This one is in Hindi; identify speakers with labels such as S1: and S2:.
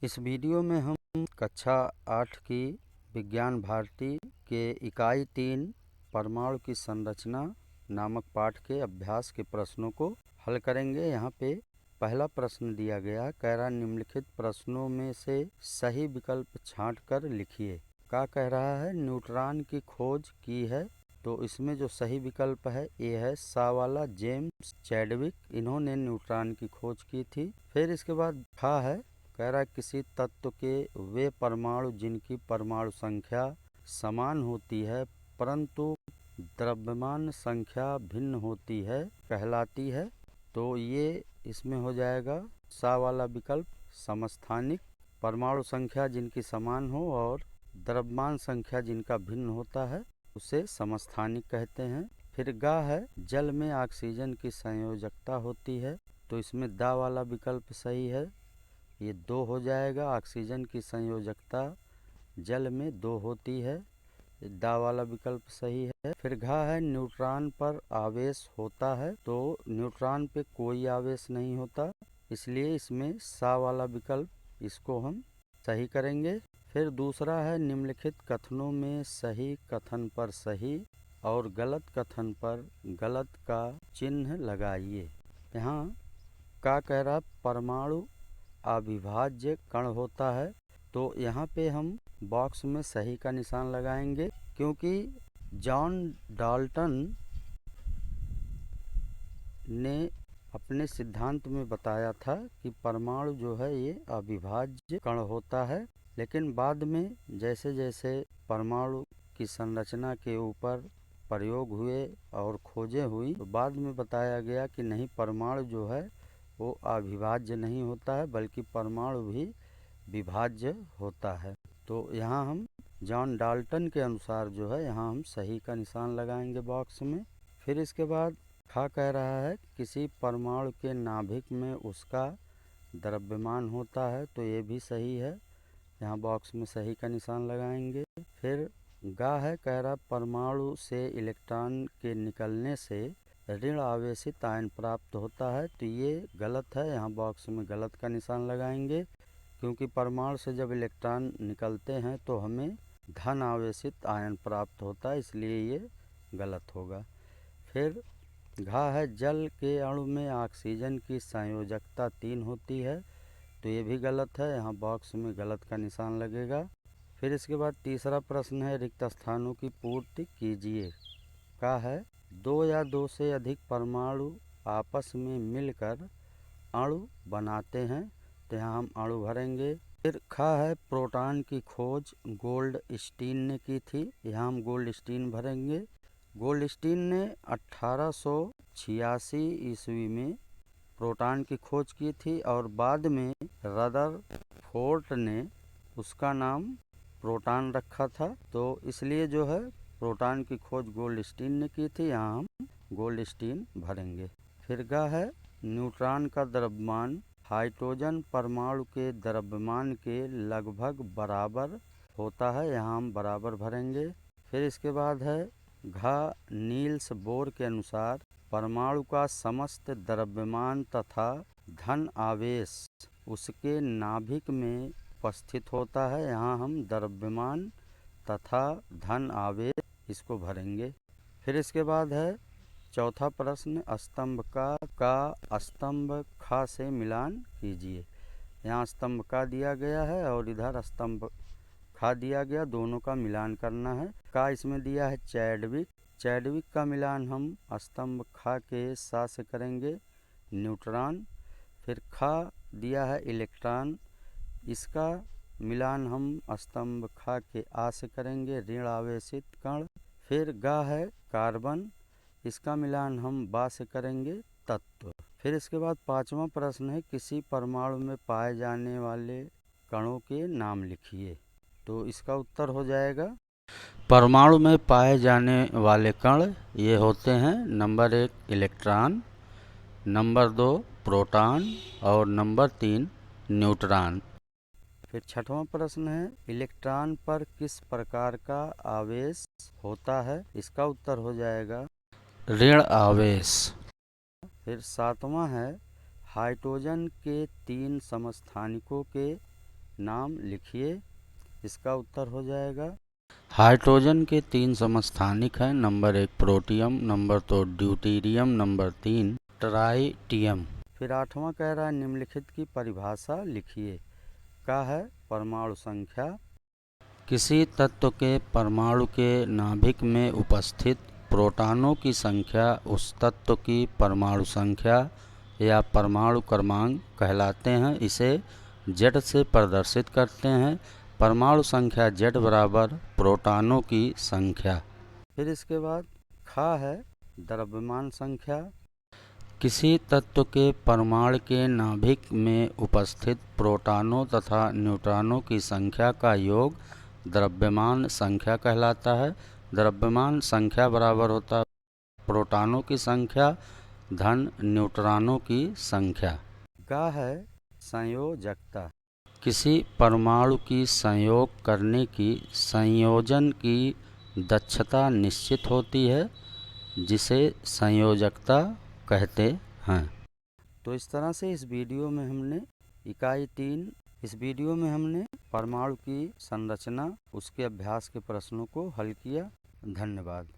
S1: इस वीडियो में हम कक्षा 8 की विज्ञान भारती के इकाई 3 परमाणु की संरचना नामक पाठ के अभ्यास के प्रश्नों को हल करेंगे। यहाँ पे पहला प्रश्न दिया गया, कह रहा निम्नलिखित प्रश्नों में से सही विकल्प छांटकर लिखिए। क्या कह रहा है, न्यूट्रॉन की खोज की है। तो इसमें जो सही विकल्प है ये है सा वाला, जेम्स चैडविक, इन्होंने न्यूट्रॉन की खोज की थी। फिर इसके बाद खा है, कह रहा है किसी तत्व के वे परमाणु जिनकी परमाणु संख्या समान होती है परंतु द्रव्यमान संख्या भिन्न होती है कहलाती है। तो ये इसमें हो जाएगा सा वाला विकल्प, समस्थानिक। परमाणु संख्या जिनकी समान हो और द्रव्यमान संख्या जिनका भिन्न होता है उसे समस्थानिक कहते हैं। फिर गा है, जल में ऑक्सीजन की संयोजकता होती है। तो इसमें दा वाला विकल्प सही है, ये 2 हो जाएगा। ऑक्सीजन की संयोजकता जल में 2 होती है, दा वाला विकल्प सही है। फिर घा है, न्यूट्रॉन पर आवेश होता है। तो न्यूट्रॉन पे कोई आवेश नहीं होता, इसलिए इसमें सा वाला विकल्प इसको हम सही करेंगे। फिर दूसरा है, निम्नलिखित कथनों में सही कथन पर सही और गलत कथन पर गलत का चिन्ह लगाइए। यहाँ का कह रहा, परमाणु अविभाज्य कण होता है। तो यहाँ पे हम बॉक्स में सही का निशान लगाएंगे, क्योंकि जॉन डाल्टन ने अपने सिद्धांत में बताया था कि परमाणु जो है ये अविभाज्य कण होता है। लेकिन बाद में जैसे जैसे परमाणु की संरचना के ऊपर प्रयोग हुए और खोजें हुई तो बाद में बताया गया कि नहीं, परमाणु जो है वो अविभाज्य नहीं होता है बल्कि परमाणु भी विभाज्य होता है। तो यहाँ हम जॉन डाल्टन के अनुसार जो है यहाँ हम सही का निशान लगाएंगे बॉक्स में। फिर इसके बाद खा कह रहा है, किसी परमाणु के नाभिक में उसका द्रव्यमान होता है। तो ये भी सही है, यहाँ बॉक्स में सही का निशान लगाएंगे। फिर गा है, कह रहा परमाणु से इलेक्ट्रॉन के निकलने से ऋण आवेशित आयन प्राप्त होता है। तो ये गलत है, यहाँ बॉक्स में गलत का निशान लगाएंगे, क्योंकि परमाणु से जब इलेक्ट्रॉन निकलते हैं तो हमें धन आवेशित आयन प्राप्त होता है, इसलिए ये गलत होगा। फिर घा है, जल के अणु में ऑक्सीजन की संयोजकता 3 होती है। तो ये भी गलत है, यहाँ बॉक्स में गलत का निशान लगेगा। फिर इसके बाद तीसरा प्रश्न है, रिक्त स्थानों की पूर्ति कीजिए। का है, 2 या 2 से अधिक परमाणु आपस में मिलकर अणु बनाते हैं। तो यहाँ हम अणु भरेंगे। फिर खा है, प्रोटॉन की खोज गोल्डस्टीन ने की थी। यहाँ हम गोल्डस्टीन भरेंगे। गोल्डस्टीन ने 1886 ईस्वी में प्रोटॉन की खोज की थी और बाद में रदरफोर्ड ने उसका नाम प्रोटॉन रखा था। तो इसलिए जो है प्रोटॉन की खोज गोल्डस्टीन ने की थी, यहाँ हम गोल्डस्टीन भरेंगे। फिर गा है, न्यूट्रॉन का द्रव्यमान हाइड्रोजन परमाणु के द्रव्यमान के लगभग बराबर होता है, यहाँ हम बराबर भरेंगे। फिर इसके बाद है घा, नील्स बोर के अनुसार परमाणु का समस्त द्रव्यमान तथा धन आवेश उसके नाभिक में उपस्थित होता है, यहाँ हम द्रव्यमान तथा धन आवेश इसको भरेंगे। फिर इसके बाद है चौथा प्रश्न, स्तंभ का स्तंभ खा से मिलान कीजिए। यहाँ स्तंभ का दिया गया है और इधर स्तंभ खा दिया गया, दोनों का मिलान करना है। का इसमें दिया है चैडविक, चैडविक का मिलान हम स्तंभ खा के सा से करेंगे, न्यूट्रॉन। फिर खा दिया है इलेक्ट्रॉन, इसका मिलान हम स्तंभ खा के आ से करेंगे, ऋण आवेशित कण। फिर गा है कार्बन, इसका मिलान हम बा से करेंगे, तत्व। फिर इसके बाद पांचवा प्रश्न है, किसी परमाणु में पाए जाने वाले कणों के नाम लिखिए। तो इसका उत्तर हो जाएगा, परमाणु में पाए जाने वाले कण ये होते हैं, नंबर 1 इलेक्ट्रॉन, नंबर 2 प्रोटॉन और नंबर 3 न्यूट्रॉन। फिर छठवां प्रश्न है, इलेक्ट्रॉन पर किस प्रकार का आवेश होता है। इसका उत्तर हो जाएगा ऋण आवेश। फिर सातवां है, हाइड्रोजन के 3 समस्थानिकों के नाम लिखिए। इसका उत्तर हो जाएगा हाइड्रोजन के 3 समस्थानिक हैं। Number 1 protium, number 2 deuterium, number 3 tritium. फिर 8वां कह रहा है निम्नलिखित की परिभाषा लिखिए। का है परमाणु संख्या। किसी तत्व के परमाणु के नाभिक में उपस्थित प्रोटॉनों की संख्या उस तत्व की परमाणु संख्या या परमाणु क्रमांक कहलाते हैं। इसे Z से प्रदर्शित करते हैं। परमाणु संख्या Z बराबर प्रोटॉनों की संख्या। फिर इसके बाद खा है द्रव्यमान संख्या। किसी तत्व के परमाणु के नाभिक में उपस्थित प्रोटॉनों तथा न्यूट्रॉनों की संख्या का योग द्रव्यमान संख्या कहलाता है। द्रव्यमान संख्या बराबर होता है प्रोटॉनों की संख्या धन न्यूट्रॉनों की संख्या। गा है संयोजकता। किसी परमाणु की संयोग करने की संयोजन की दक्षता निश्चित होती है, जिसे संयोजकता कहते हैं। तो इस तरह से इस वीडियो में हमने इकाई 3 इस वीडियो में हमने परमाणु की संरचना उसके अभ्यास के प्रश्नों को हल किया। धन्यवाद।